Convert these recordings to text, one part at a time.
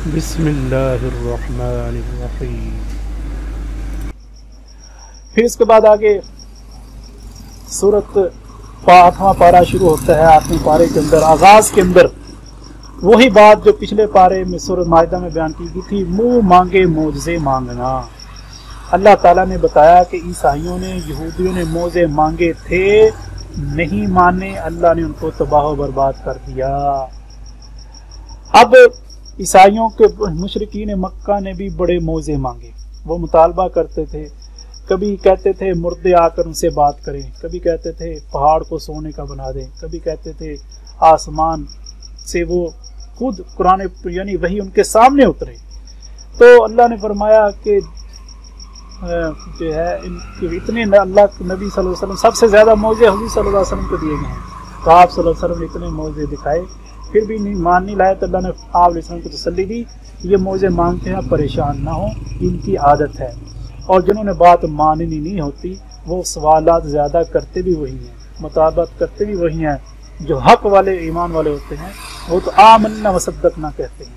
बिस्मिल्लाहिर्रहमानिर्रहीम। फिर इसके बाद आगे सूरत 8वां पारा शुरू होता है। 8वें पारे के अंदर आगाज के अंदर वही बात जो पिछले पारे में सूरत माइदा में बयान की गई थी, मुंह मांगे मोज़े मांगना। अल्लाह ताला ने बताया कि ईसाइयों ने, यहूदियों ने मोज़े मांगे थे, नहीं माने, अल्लाह ने उनको तबाह बर्बाद कर दिया। अब ईसाइयों के मुशरिकीन मक्का ने भी बड़े मोज़े मांगे। वो मुतालबा करते थे, कभी कहते थे मुर्दे आकर उनसे बात करें, कभी कहते थे पहाड़ को सोने का बना दें, कभी कहते थे आसमान से वो खुद कुरान यानी वही उनके सामने उतरे। तो अल्लाह ने फरमाया कि जो है इतने अल्लाह के नबी सल्लल्लाहु अलैहि वसल्लम सबसे ज्यादा मौजे हुजूर सल्लल्लाहु अलैहि वसल्लम को दिए गए हैं। तो आप सल्लल्लाहु अलैहि वसल्लम ने इतने मौजे दिखाए, फिर भी मान नहीं लाए। तो अल्लाह ने आप अलैहि को तसल्ली दी, ये मौजे मांगते हैं, परेशान ना हो, इनकी आदत है। और जिन्होंने बात माननी नहीं होती वो सवालात ज्यादा करते भी वही हैं, मुताबत करते भी वही हैं। जो हक वाले ईमान वाले होते हैं वो तो आमन्ना वसद्दक़ना कहते हैं।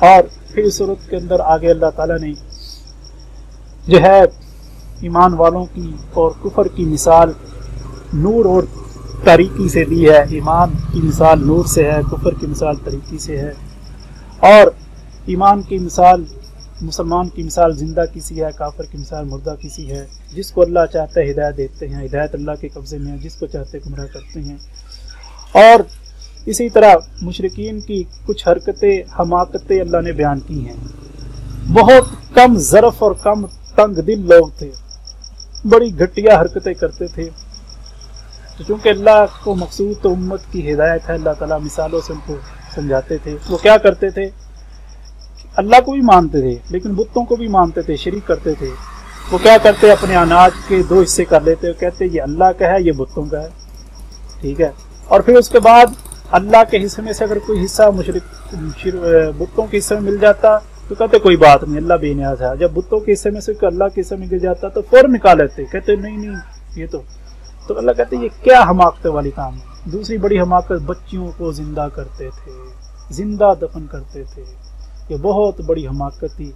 और फिर सूरत के अंदर आगे अल्लाह ताला ने जो है ईमान वालों की और कुफर की मिसाल नूर और तारीकी से दी है। ईमान की मिसाल नूर से है, कुफर की मिसाल तारीकी से है। और ईमान की मिसाल, मुसलमान की मिसाल जिंदा किसी है, काफिर की मिसाल मुर्दा किसी है। जिसको अल्लाह चाहता है हिदायत देते हैं, हिदायत अल्लाह के कब्जे में है, जिसको चाहते हैं गुमराह करते हैं। और इसी तरह मुशरिकीन की कुछ हरकतें, हमाकतें अल्लाह ने बयान की हैं। बहुत कम ज़रफ और कम तंग दिल लोग थे, बड़ी घटिया हरकतें करते थे। तो चूंकि अल्लाह को मकसूद तो उम्मत की हिदायत है, अल्लाह ताला मिसालों से उनको समझाते थे। वो क्या करते थे, अल्लाह को भी मानते थे लेकिन बुतों को भी मानते थे, शरीक करते थे। वो क्या करते, अपने अनाज के 2 हिस्से कर लेते, कहते ये अल्लाह का है, ये बुतों का है, ठीक है। और फिर उसके बाद अल्लाह के हिस्से में से अगर कोई हिस्सा बुतों के हिस्से में मिल जाता तो कहते कोई बात नहीं, अल्लाह बेनियाज है। जब बुतों के हिस्से में से अल्लाह के हिस्से में गिर जाता तो फौरन निकाल लेते, कहते नहीं ये तो अल्लाह कहते ये क्या हमाकत वाली काम है। दूसरी बड़ी हमाकत, बच्चियों को जिंदा करते थे, जिंदा दफन करते थे। ये बहुत बड़ी हमाकत थी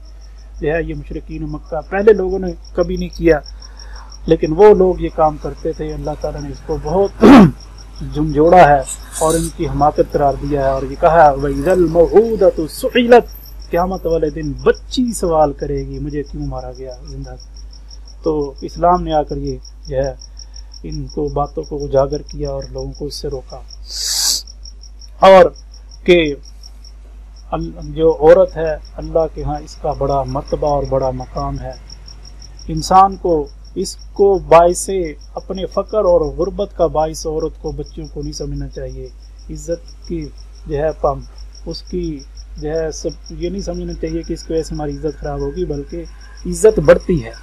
जो है, ये मुशरिकीन मक्का पहले लोगों ने कभी नहीं किया, लेकिन वो लोग ये काम करते थे। अल्लाह ताला ने इसको बहुत झुंझोड़ा है और इनकी हमाकत करार दिया है। और ये कहा वइज़ल मौऊदतु सुइलत, क़यामत वाले दिन बच्ची सवाल करेगी मुझे क्यों मारा गया जिंदा। तो इस्लाम ने आकर ये जो है इनको बातों को उजागर किया और लोगों को इससे रोका। और कि जो औरत है अल्लाह के यहाँ इसका बड़ा मर्तबा और बड़ा मकाम है। इंसान को इसको बाइसे अपने फ़क्र और गुर्बत का बाइस औरत को, बच्चों को नहीं समझना चाहिए। इज्जत की जो है पम उसकी जो है सब ये नहीं समझना चाहिए कि इसकी वजह से हमारी इज्जत खराब होगी, बल्कि इज्जत बढ़ती है।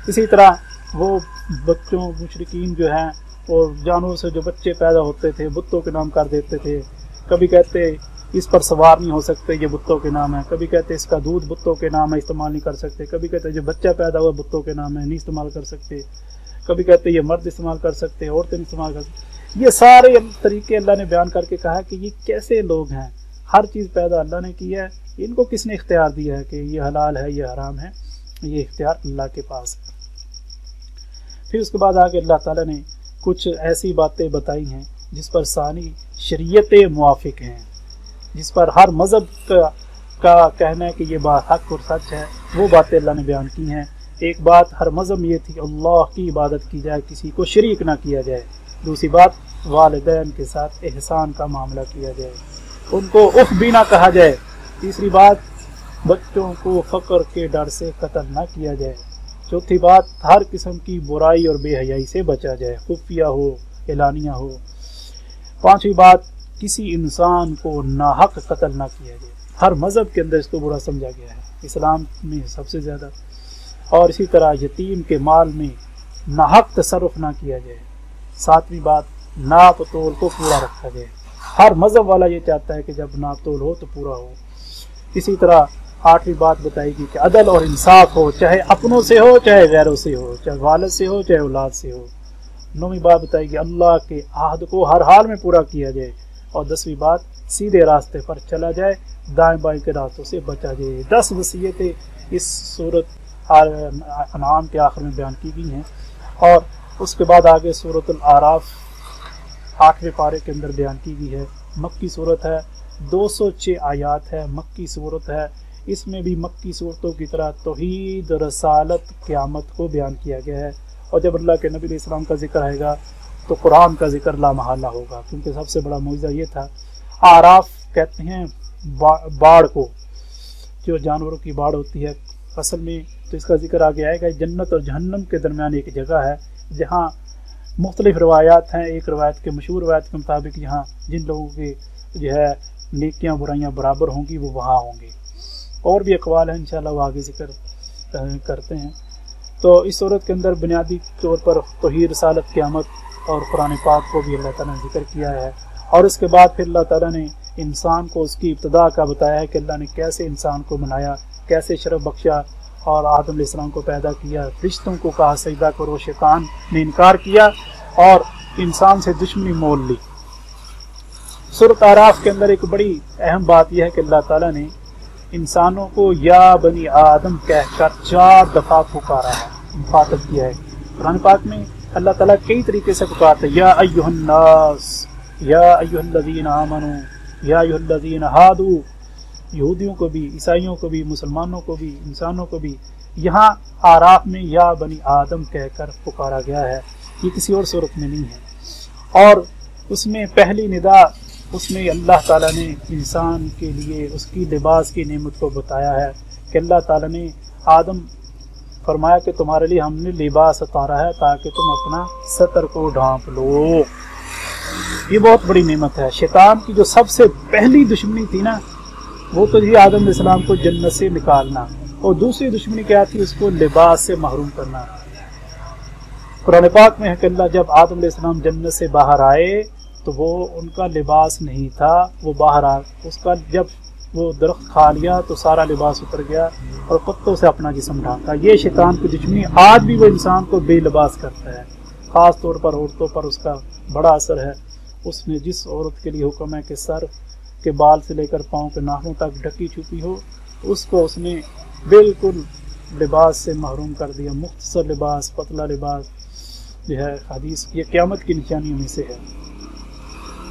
इसी तरह वो बच्चों, मुशरिकीन जो हैं और जानवरों से जो बच्चे पैदा होते थे बुतों के नाम कर देते थे। कभी कहते इस पर सवार नहीं हो सकते, ये बुतों के नाम है। कभी कहते इसका दूध बुतों के नाम है, इस्तेमाल नहीं कर सकते। कभी कहते जो बच्चा पैदा हुआ बुतों के नाम है, नहीं इस्तेमाल कर सकते। कभी कहते ये मर्द इस्तेमाल कर सकते, औरतें नहीं इस्तेमाल कर सकते। ये सारे तरीके अल्लाह ने बयान करके कहा कि ये कैसे लोग हैं। हर चीज़ पैदा अल्लाह ने की है, इनको किसने इख्तियार दिया है कि ये हलाल है, ये हराम है। ये इख्तियार अल्लाह के पास है। फिर उसके बाद आगे अल्लाह ताला ने कुछ ऐसी बातें बताई हैं जिस पर सानी शरीयत मुआफिक हैं, जिस पर हर मज़हब का कहना है कि ये बात हक और सच है। वो बातें अल्लाह ने बयान की हैं। एक बात हर मज़हब में ये थी अल्लाह की इबादत की जाए, किसी को शरीक ना किया जाए। दूसरी बात वालिदैन के साथ एहसान का मामला किया जाए, उनको उफ भी ना कहा जाए। तीसरी बात बच्चों को फ़क्र के डर से कत्ल ना किया जाए। चौथी बात हर किस्म की बुराई और बेहयाई से बचा जाए, खुफिया हो एलानिया हो। पांचवी बात किसी इंसान को नाहक कत्ल ना किया जाए। हर मज़हब के अंदर इसको बुरा समझा गया है, इस्लाम में सबसे ज़्यादा। और इसी तरह यतीम के माल में नाहक तसर्रुफ ना किया जाए। सातवीं बात नाप तोल को पूरा रखा जाए। हर मज़हब वाला ये चाहता है कि जब नाप तोल हो तो पूरा हो। इसी तरह आठवीं बात बताएगी कि अदल और इंसाफ हो, चाहे अपनों से हो चाहे गैरों से हो, चाहे वालिद से हो चाहे औलाद से हो। नौवीं बात बताएगी अल्लाह के आहद को हर हाल में पूरा किया जाए। और 10वीं बात सीधे रास्ते पर चला जाए, दाएं बाएं के रास्तों से बचा जाए। 10 वसीयतें इस सूरत अनाम के आखिर में बयान की गई हैं। और उसके बाद आगे सूरत आराफ 8वें पारे के अंदर बयान की गई है। मक्की सूरत है, 206 आयात है, मक्की सूरत है। इसमें भी मक्की सूरतों की तरह तौहीद, रसालत, क़यामत को बयान किया गया है। और जब अल्लाह के नबी अलैहिस्सलाम का जिक्र आएगा तो कुरान का जिक्र लामहल्ला होगा, क्योंकि सबसे बड़ा मौजज़ा ये था। आराफ कहते हैं बाढ़ को, जो जानवरों की बाढ़ होती है असल में, तो इसका जिक्र आगे आएगा। जन्नत और जहन्नम के दरमियान एक जगह है जहाँ मुख्तलिफ रवायात हैं। एक रवायत के मशहूर रवायत के मुताबिक यहाँ जिन लोगों के जो है नेकियां बुराइयां बराबर होंगी वो वहाँ होंगे। और भी अकवाल हैं, इंशाल्लाह वो आगे जिक्र करते हैं। तो इस सूरत के अंदर बुनियादी तौर पर तौहीद, रसालत, क़यामत और कुरान पाक को भी अल्लाह ताला ने जिक्र किया है। और उसके बाद फिर अल्लाह ताला ने इंसान को उसकी इब्तिदा का बताया है कि अल्लाह ने कैसे इंसान को बनाया, कैसे शरफ बख्शा और आदम अलैहिस्सलाम को पैदा किया। रिश्तों को कहा सजदा करो, शैतान ने इनकार किया और इंसान से दुश्मनी मोल ली। सूरत आराफ के अंदर एक बड़ी अहम बात यह है कि अल्लाह ताला ने इंसानों को या बनी आदम कहकर 4 दफ़ा पुकारा है, मुखातब किया है। कुरान पाक में अल्लाह ताला कई तरीके से पुकारते हैं, या अय्युहन्नास, या अय्युहल्लज़ीना आमनू, या अय्युहल्लज़ीना हादू। यहूदियों को भी, ईसाइयों को भी, मुसलमानों को भी, इंसानों को भी यहाँ आराफ में या बनी आदम कहकर पुकारा गया है। ये किसी और सूरत में नहीं है। और उसमें पहली निदा उसमें अल्लाह ताला ने इंसान के लिए उसकी लिबास की नेमत को बताया है कि अल्लाह ताला ने आदम फरमाया कि तुम्हारे लिए हमने लिबास उतारा है ताकि तुम अपना सतर को ढांप लो। ये बहुत बड़ी नेमत है। शैतान की जो सबसे पहली दुश्मनी थी ना, वो तो थी आदम अलैहिस्सलाम को जन्नत से निकालना, और दूसरी दुश्मनी क्या थी, उसको लिबास से महरूम करना। कुरान पाक में है कि अल्लाह जब आदम अलैहिस्सलाम जन्नत से बाहर आए तो वो उनका लिबास नहीं था, वो बाहर आ उसका जब वो दरख्त खा लिया तो सारा लिबास उतर गया और पत्तों से अपना जिस्म ढांका। ये शैतान की दुश्मनी आज भी वो इंसान को बेलिबास करता है। ख़ास तौर पर औरतों पर उसका बड़ा असर है। उसने जिस औरत के लिए हुक्म है कि सर के बाल से लेकर पाँव के नाखूनों तक ढकी छुपी हो, उसको उसने बिल्कुल लिबास से महरूम कर दिया। मुख्तसर लिबास, पतला लिबास जो है हदीस ये क़यामत की निशानियों में से है।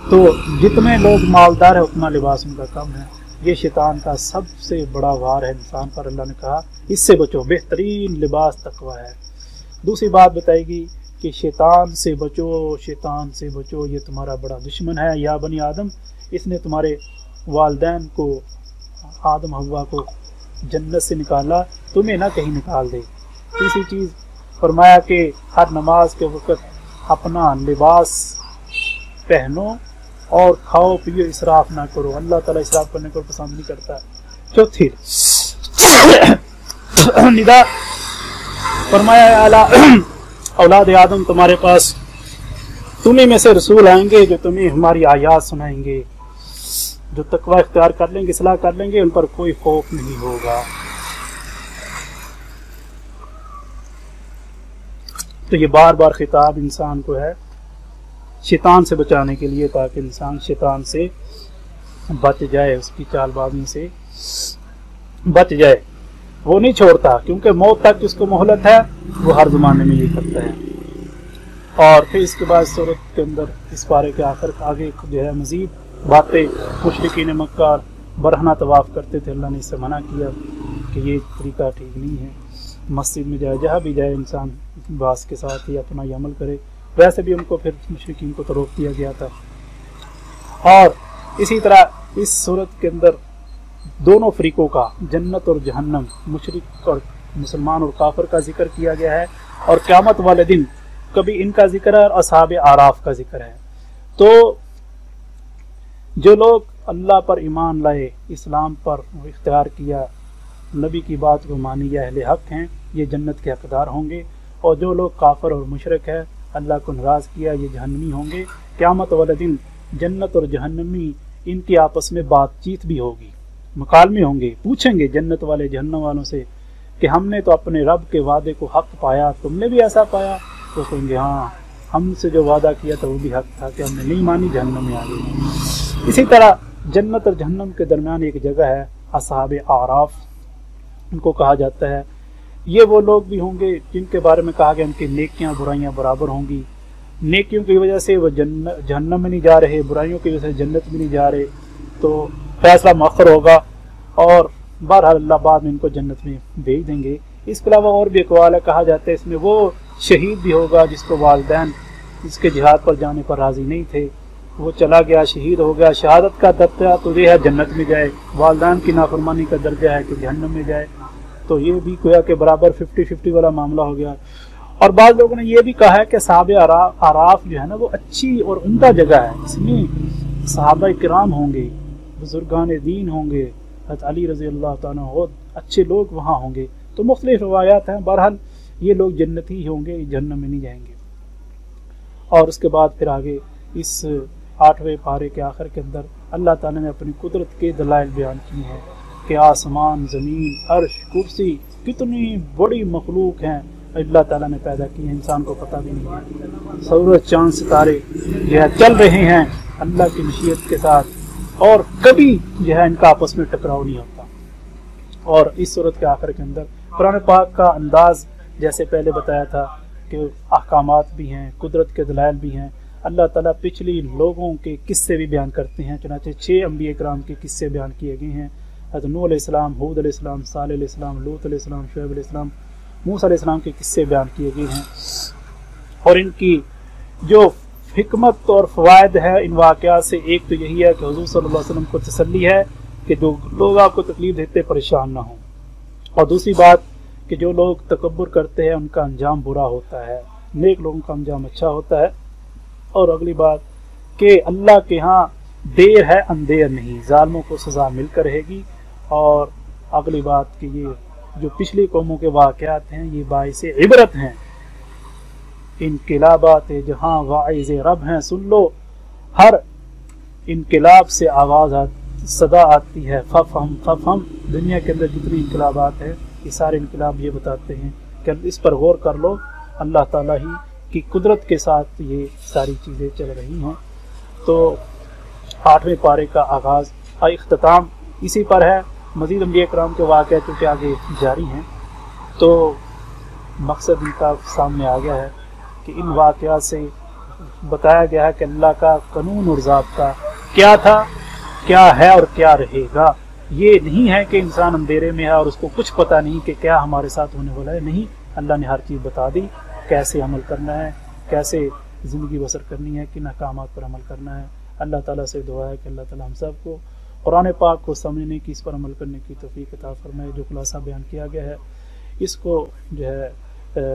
तो जितने लोग मालदार है उतना लिबास उनका कम है। ये शैतान का सबसे बड़ा वार है इंसान पर। अल्लाह ने कहा इससे बचो, बेहतरीन लिबास तकवा है। दूसरी बात बताएगी कि शैतान से बचो, शैतान से बचो, ये तुम्हारा बड़ा दुश्मन है। या बनी आदम, इसने तुम्हारे वालिदैन को, आदम हव्वा को जन्नत से निकाला, तुम्हें ना कहीं निकाल दे। तीसरी चीज़ फरमाया कि हर नमाज के वक़्त अपना लिबास पहनो और खाओ पियो, इसराफ ना करो। अल्लाह ताला इसराफ करने को पसंद नहीं करता। चौथी निदा फरमाया आला औलाद आदम, तुम्हारे पास तुम्हें में से रसूल आएंगे जो तुम्हें हमारी आयात सुनाएंगे। जो तकवा इख्तियार कर लेंगे, इस्लाह कर लेंगे, उन पर कोई खौफ नहीं होगा। तो ये बार बार खिताब इंसान को है शैतान से बचाने के लिए, ताकि इंसान शैतान से बच जाए, उसकी चालबाजी से बच जाए। वो नहीं छोड़ता, क्योंकि मौत तक उसको मोहलत है, वो हर ज़माने में ये करता है। और फिर इसके बाद सूरत के अंदर इस पारे के आखिर आगे जो है मज़ीद बातें, मुशरिकीन मक्का बरहना तवाफ़ करते थे, अल्लाह ने इससे मना किया कि ये तरीका ठीक नहीं है। मस्जिद में जाए, जहाँ भी जाए इंसान बास के साथ ही अपना ये अमल करे। वैसे भी उनको फिर मुशरिकीन को तो रोक दिया गया था। और इसी तरह इस सूरत के अंदर दोनों फरीकों का, जन्नत और जहन्नम, मुशरिक और मुसलमान और काफिर का जिक्र किया गया है। और क़यामत वाले दिन कभी इनका जिक्र है और असहाबे आराफ का जिक्र है। तो जो लोग अल्लाह पर ईमान लाए, इस्लाम पर इख्तियार किया, नबी की बात को मानी, ये अहले हक हैं, ये जन्नत के हकदार होंगे। और जो लोग काफिर और मुशरिक है, अल्लाह को नाराज़ किया, ये जहन्नमी होंगे। क़यामत वाले दिन जन्नत और जहन्नमी इनकी आपस में बातचीत भी होगी, मुकालमे होंगे। पूछेंगे जन्नत वाले जहन्नम वालों से कि हमने तो अपने रब के वादे को हक पाया, तुमने भी ऐसा पाया? तो कहेंगे हाँ, हमसे जो वादा किया था वो भी हक था कि हमने नहीं मानी, जहन्नम में आ गई। इसी तरह जन्नत और जहन्नम के दरमियान एक जगह है, असहाब आराफ उनको कहा जाता है। ये वो लोग भी होंगे जिनके बारे में कहा गया उनकी नेकियां बुराइयां बराबर होंगी। नेकियों की वजह से वो जहन्नम में नहीं जा रहे, बुराइयों की वजह से जन्नत में नहीं जा रहे, तो फैसला मौखर होगा और बहरहाल अल्लाह बाद में इनको जन्नत में भेज देंगे। इसके अलावा और भी अक़वाल है, कहा जाता है इसमें वो शहीद भी होगा जिसको वालिदैन इसके जिहाद पर जाने पर राज़ी नहीं थे, वो चला गया शहीद हो गया। शहादत का दर्जा तो ये है जन्नत में जाए, वालिदैन की नाफरमानी का दर्जा है कि जहन्नम में जाए, तो ये भी गोया के बराबर 50-50 वाला मामला हो गया। और बाद लोगों ने ये भी कहा है कि साहबे आराफ जो है ना वो अच्छी और उम्दा जगह है, इसमें सहाबा किराम होंगे, बुजुर्गान दीन होंगे, हज़रत अली रज़ी अल्लाह ताला और अच्छे लोग वहाँ होंगे। तो मुख्तलिफ रवायात हैं, बहरहाल ये लोग जन्नती ही होंगे, जहन्नम में नहीं जाएंगे। और उसके बाद फिर आगे इस 8वें पारे के आखिर के अंदर अल्लाह ताला ने अपनी कुदरत के दलाइल बयान किए हैं कि आसमान, ज़मीन, अर्श, कुर्सी कितनी बड़ी मखलूक हैं अल्लाह ताला ने पैदा की है, इंसान को पता भी नहीं है। सूरज, चांद, सितारे जो है चल रहे हैं अल्लाह की मशीयत के साथ और कभी जो है इनका आपस में टकराव नहीं होता। और इस सूरत के आखिर के अंदर कुरान पाक का अंदाज जैसे पहले बताया था कि अहकामात भी हैं, कुदरत के दलाइल भी हैं। अल्लाह ताला पिछली लोगों के किस्से भी बयान करते हैं, चुनांचे 6 अंबिया किराम के किस्से बयान किए गए हैं। हज़रत नूह अलैहिस्सलाम, हूद अलैहिस्सलाम, सालेह अलैहिस्सलाम, लूत अलैहिस्सलाम, शुएब अलैहिस्सलाम, मूसा अलैहिस्सलाम के किस्से बयान किए गए हैं। और इनकी जो हिकमत और फ़वाइद है इन वाक़यात से, एक तो यही है कि हुज़ूर सल्लल्लाहु अलैहि वसल्लम को तसल्ली है कि जो लोग आपको तकलीफ देते परेशान ना हो, और दूसरी बात कि जो लोग तकब्बुर करते हैं उनका अंजाम बुरा होता है, नेक लोगों का अंजाम अच्छा होता है। और अगली बात कि अल्लाह के यहाँ देर है अंधेर नहीं, जालिमों को सज़ा मिलकर रहेगी। और अगली बात कि ये जो पिछली कौमों के वाक़यात हैं ये बाइस इबरत हैं, इनकिलाबात जहाँ वाइज़ रब हैं, सुन लो हर इनकिलाब से आवाज़ सदा आती है, फफ़हम। दुनिया के अंदर जितनी इनकलाबात है ये सारे इनकलाब ये बताते हैं कि इस पर गौर कर लो, अल्लाह ताला ही की कुदरत के साथ ये सारी चीज़ें चल रही हैं। तो 8वें पारे का आगाज़ और इख्तिताम इसी पर है। मज़ीद अंबिया किराम के वाक़े चूँकि आगे जारी हैं तो मकसद इनका सामने आ गया है कि इन वाक़यात से बताया गया है कि अल्लाह का कानून और ज़ाब्ता क्या था, क्या है और क्या रहेगा। ये नहीं है कि इंसान अंधेरे में है और उसको कुछ पता नहीं कि क्या हमारे साथ होने वाला है, नहीं, अल्लाह ने हर चीज़ बता दी, कैसे अमल करना है, कैसे ज़िंदगी बसर करनी है, किन अहकामात पर अमल करना है। अल्लाह ताला से दुआ है कि अल्लाह ताला हम सब को कुरान पाक को समझने की, इस पर अमल करने की तौफीक अता फरमाए। जो खुलासा बयान किया गया है इसको जो है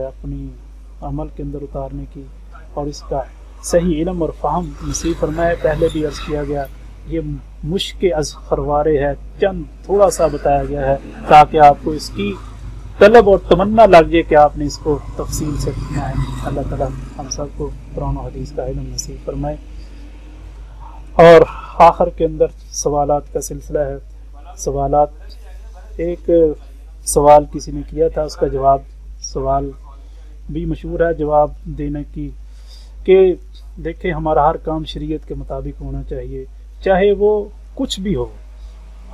अपनी अमल के अंदर उतारने की और इसका सही इल्म और फ़हम नसीब फरमाए। पहले भी अर्ज़ किया गया ये मुश्किल अज़ खरवारे है, चंद थोड़ा सा बताया गया है ताकि आपको इसकी तलब और तमन्ना लग जाए कि आपने इसको तफसील से सुना है। अल्लाह ताला हम सबको कुरान और हदीस का इल्म नसीब फरमाए। और आखिर के अंदर सवालात का सिलसिला है। सवालात, एक सवाल किसी ने किया था, उसका जवाब, सवाल भी मशहूर है जवाब देने की कि देखें हमारा हर काम शरीयत के मुताबिक होना चाहिए, चाहे वो कुछ भी हो,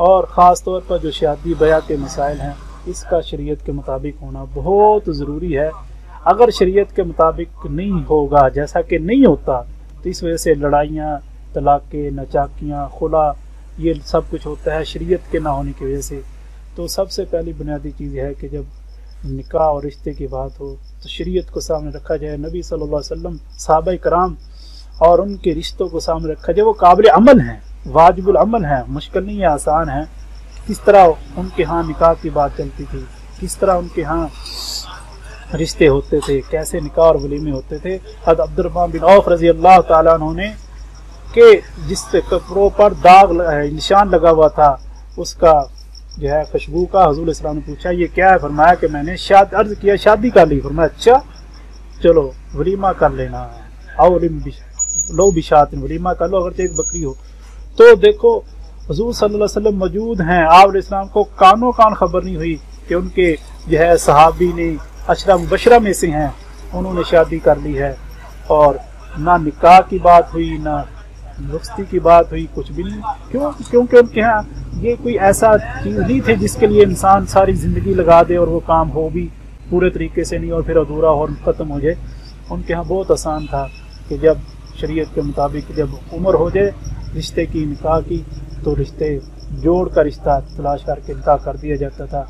और ख़ास तौर पर जो शादी ब्याह के मसाइल हैं इसका शरीयत के मुताबिक होना बहुत ज़रूरी है। अगर शरीयत के मुताबिक नहीं होगा, जैसा कि नहीं होता, तो इस वजह से लड़ाइयाँ, तलाक़ें, नचाकियाँ, खुला, ये सब कुछ होता है शरीयत के ना होने की वजह से। तो सबसे पहली बुनियादी चीज़ है कि जब निकाह और रिश्ते की बात हो तो शरीयत को सामने रखा जाए, नबी सल्लल्लाहु अलैहि वसल्लम, सहाबा कराम और उनके रिश्तों को सामने रखा जाए। वो काबिल अमल हैं, वाजिबुल अमल हैं, मुश्किल नहीं है, आसान है। किस तरह उनके यहाँ निकाह की बात चलती थी, किस तरह उनके यहाँ रिश्ते होते थे, कैसे निकाह और वलीमे होते थे। हज़रत अब्दुर्रहमान बिन औफ रज़ी अल्लाह ताला अन्हु ने कि जिस कपड़ों पर दाग निशान लगा हुआ था उसका जो है खुशबू का, हुज़ूर इस्लाम ने पूछा ये क्या है, फरमाया कि मैंने अर्ज़ किया शादी कर ली। फरमाया अच्छा चलो वलीमा कर लेना है, आओ लो बिशात, वलीमा कर लो अगर एक बकरी हो। तो देखो हुज़ूर सल्लल्लाहु अलैहि वसल्लम मौजूद हैं, आप इस्लाम को कानो कान खबर नहीं हुई कि उनके जो है सहाबी ने अशरा मुबशरा में से हैं, उन्होंने शादी कर ली है, और ना निकाह की बात हुई, ना رخصتی کی بات ہوئی کچھ بھی نہیں. کیونکہ ان کے ہاں یہ کوئی ایسا چیز نہیں تھی جس کے لیے انسان ساری زندگی لگا دے اور وہ کام ہو بھی پورے طریقے سے نہیں اور پھر ادھورا اور ختم ہو جائے. ان کے ہاں بہت آسان تھا کہ جب شریعت کے مطابق جب عمر ہو جائے رشتے کی نکاح کی تو رشتے جوڑ کا رشتہ تلاش کر کے نکاح کر دیا جاتا تھا.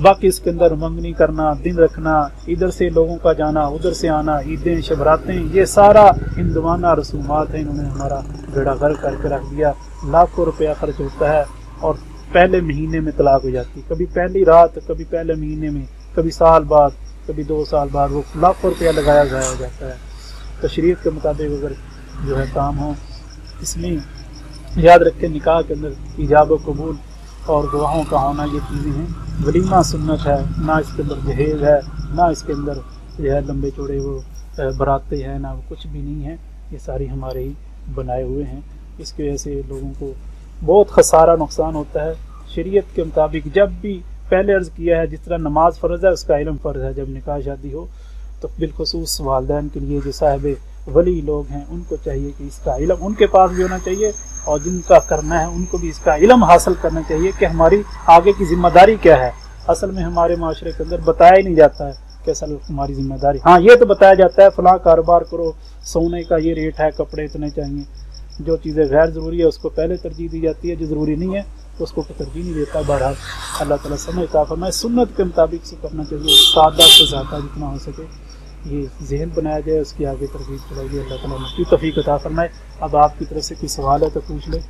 باقی اس کے اندر منگنی کرنا، دن رکھنا، ادھر سے لوگوں کا جانا ادھر سے آنا، عیدیں شبراتیں، یہ سارا ہندوانہ رسومات ہیں. انہوں نے ہمارا بیڑا غرق کر کے رکھ دیا. لاکھوں روپیہ خرچ ہوتا ہے اور پہلے مہینے میں طلاق ہو جاتی، کبھی پہلی رات، کبھی پہلے مہینے میں، کبھی سال بعد، کبھی 2 سال بعد، وہ لاکھوں روپیہ لگایا ضائع ہو جاتا ہے. تو شریعت کے مطابق اگر جو ہے کام ہو، اس میں یاد رکھیں نکاح کے اندر ایجاب و قبول اور گواہوں کا ہونا یہ چیزیں ہیں. ولیمہ سنت ہے، نہ اس کے اندر جہیز ہے، نہ اس کے اندر جو ہے لمبے چوڑے وہ براتے ہیں، نہ وہ کچھ بھی نہیں ہے. یہ ساری ہمارے ہی بنائے ہوئے ہیں. اس کی وجہ سے لوگوں کو بہت خسارہ نقصان ہوتا ہے. شریعت کے مطابق جب بھی پہلے عرض کیا ہے جس طرح نماز فرض ہے اس کا علم فرض ہے. جب نکاح شادی ہو تو بالخصوص والدین کے لیے جو صاحب ولی لوگ ہیں ان کو چاہیے کہ اس کا علم ان کے پاس بھی ہونا چاہیے اور جن کا کرنا ہے ان کو بھی اس کا علم حاصل کرنا چاہیے کہ ہماری آگے کی ذمہ داری کیا ہے. اصل میں ہمارے معاشرے کے اندر بتایا ہی نہیں جاتا ہے کہ اصل ہماری ذمہ داری. ہاں یہ تو بتایا جاتا ہے فلاں کاروبار کرو، سونے کا یہ ریٹ ہے، کپڑے اتنے چاہیے. جو چیزیں غیر ضروری ہے اس کو پہلے ترجیح دی جاتی ہے، جو ضروری نہیں ہے اس کو ترجیح نہیں دیتا. بہرحال اللہ تعالیٰ سمجھ عطا فرمائے. سنت کے مطابق سے کرنا چاہیے، سادہ سے زیادہ جتنا ہو سکے یہ ذہن بنایا جائے، اس کی آگے ترغیب چلائی جائے. اللہ تعالیٰ کی توفیق عطا فرمائے. اب آپ کی طرف سے کوئی سوال ہے تو پوچھ لیں.